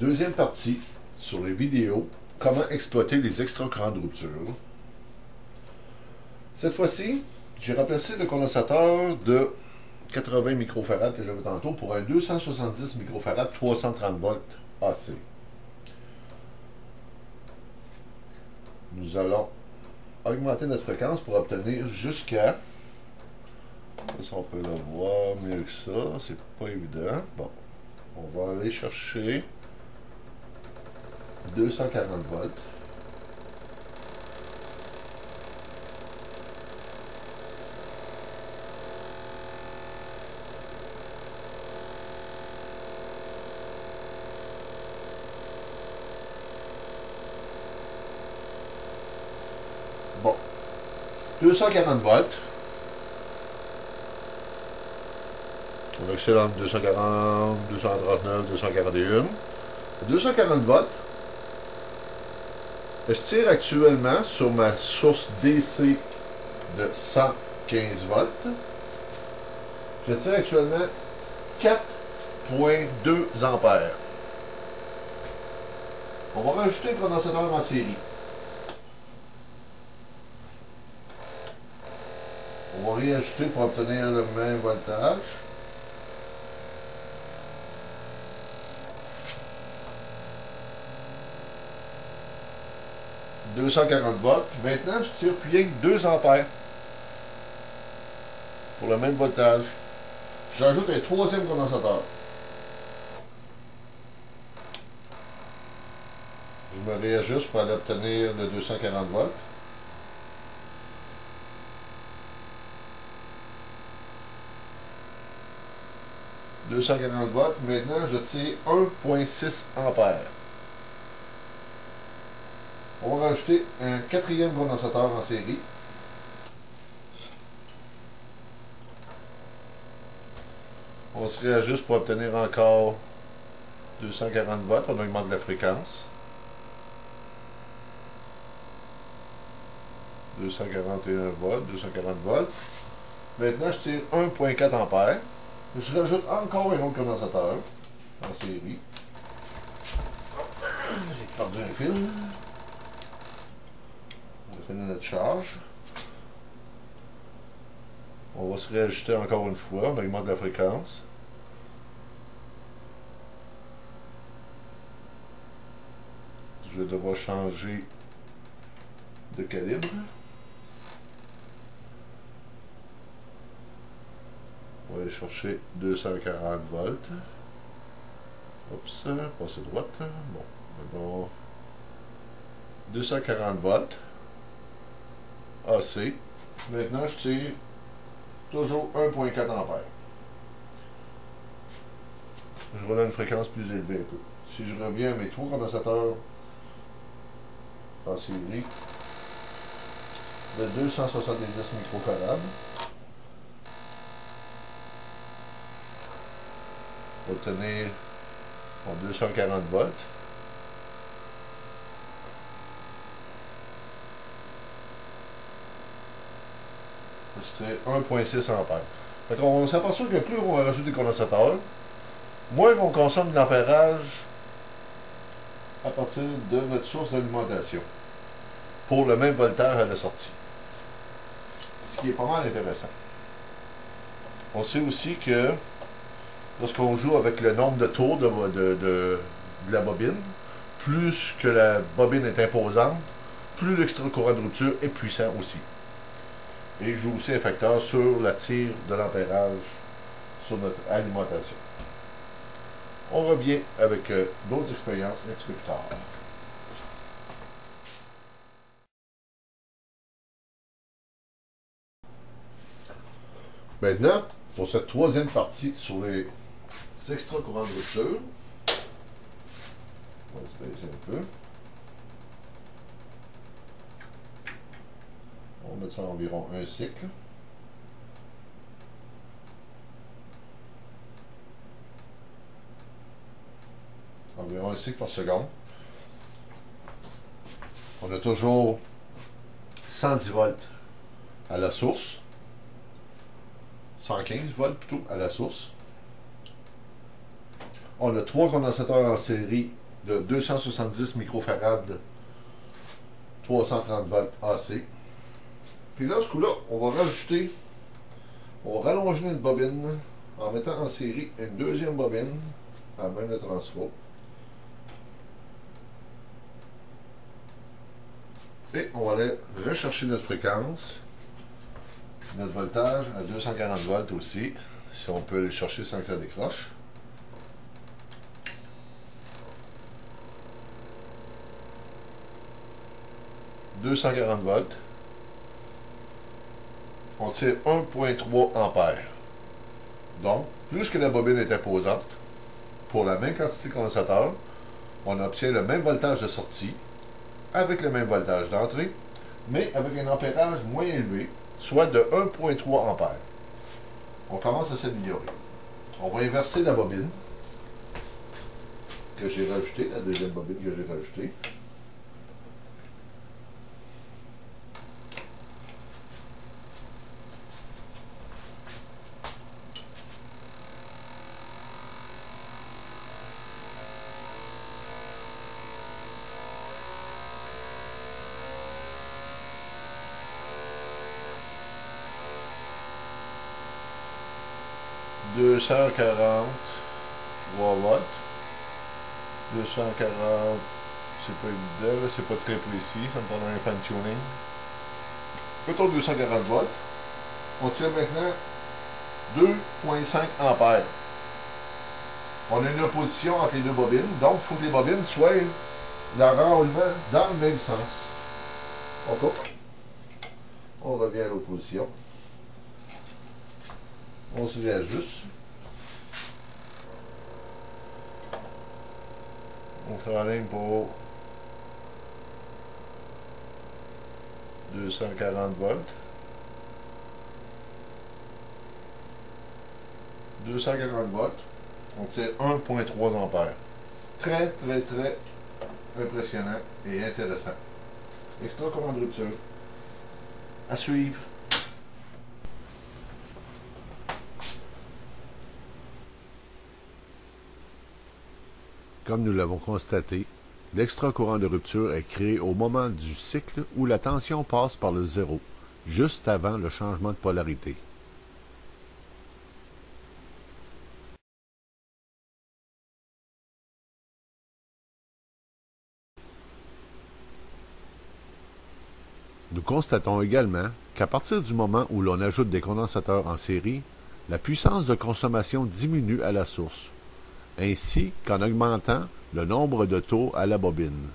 Deuxième partie sur les vidéos, comment exploiter les extra courants de rupture. Cette fois-ci, j'ai remplacé le condensateur de 80 microfarad que j'avais tantôt pour un 270 microfarad 330 volts AC. Nous allons augmenter notre fréquence pour obtenir jusqu'à... Ça, on peut le voir mieux que ça, c'est pas évident. Bon, on va aller chercher 240 volts. Bon, 240 volts. On accède entre 240, 239, 241. 240 volts. Je tire actuellement sur ma source DC de 115 volts. Je tire actuellement 4,2 ampères. On va rajouter le condensateur en série. On va réajuster pour obtenir le même voltage. « 240 volts. Maintenant, je tire plus rien que 2 ampères pour le même voltage. J'ajoute un troisième condensateur. Je me réajuste pour aller obtenir le 240 volts. « 240 volts. Maintenant, je tire 1,6 ampères. On va rajouter un quatrième condensateur en série. On se réajuste pour obtenir encore 240 volts. On augmente la fréquence. 241 volts, 240 volts. Maintenant, je tire 1,4 ampères. Je rajoute encore un autre condensateur en série. J'ai perdu un fil. On va finir notre charge. On va se réajuster encore une fois. On augmente la fréquence. Je vais devoir changer de calibre. On va aller chercher 240 volts. Oups, passer droite. Bon, maintenant 240 volts. AC. Maintenant, je tire toujours 1,4 ampères. Je relève une fréquence plus élevée un peu. Si je reviens à mes trois condensateurs en série de 270 microfarad, obtenir 240 volts. C'est 1,6 ampères. Donc on s'aperçoit que plus on rajoute des condensateurs, moins on consomme de l'ampérage à partir de notre source d'alimentation pour le même voltage à la sortie. Ce qui est pas mal intéressant. On sait aussi que lorsqu'on joue avec le nombre de tours de la bobine, plus que la bobine est imposante, plus l'extra courant de rupture est puissant aussi. Et il joue aussi un facteur sur la tire de l'ampérage sur notre alimentation. On revient avec d'autres expériences un petit peu plus tard. Maintenant, pour cette troisième partie sur les extra courants de rupture, on va se baisser un peu. On va mettre ça à environ un cycle. Environ un cycle par seconde. On a toujours 110 volts à la source. 115 volts plutôt à la source. On a trois condensateurs en série de 270 microfarad 330 volts AC. Puis là, ce coup-là, on va rallonger notre bobine en mettant en série une deuxième bobine à même le transfo. Et on va aller rechercher notre fréquence, notre voltage à 240 volts aussi, si on peut aller chercher sans que ça décroche. « 240 volts. On tire 1,3 ampères. Donc, plus que la bobine est imposante, pour la même quantité de condensateur, on obtient le même voltage de sortie, avec le même voltage d'entrée, mais avec un ampérage moins élevé, soit de 1,3 ampères. On commence à s'améliorer. On va inverser la bobine que j'ai rajoutée, la deuxième bobine que j'ai rajoutée. « 243 watts. 240, c'est pas évident, c'est pas très précis, ça me prendra un fan tuning. Mettons 240 volts. On tire maintenant 2,5 ampères. On a une opposition entre les deux bobines, donc il faut que les bobines soient l'enroulement dans le même sens. On coupe. On revient à l'opposition. On se réajuste. On travaille pour 240 volts. 240 volts. On tire 1,3 ampères. Très, très, très impressionnant et intéressant. Extra courant de rupture. À suivre. Comme nous l'avons constaté, l'extra-courant de rupture est créé au moment du cycle où la tension passe par le zéro, juste avant le changement de polarité. Nous constatons également qu'à partir du moment où l'on ajoute des condensateurs en série, la puissance de consommation diminue à la source, ainsi qu'en augmentant le nombre de tours à la bobine.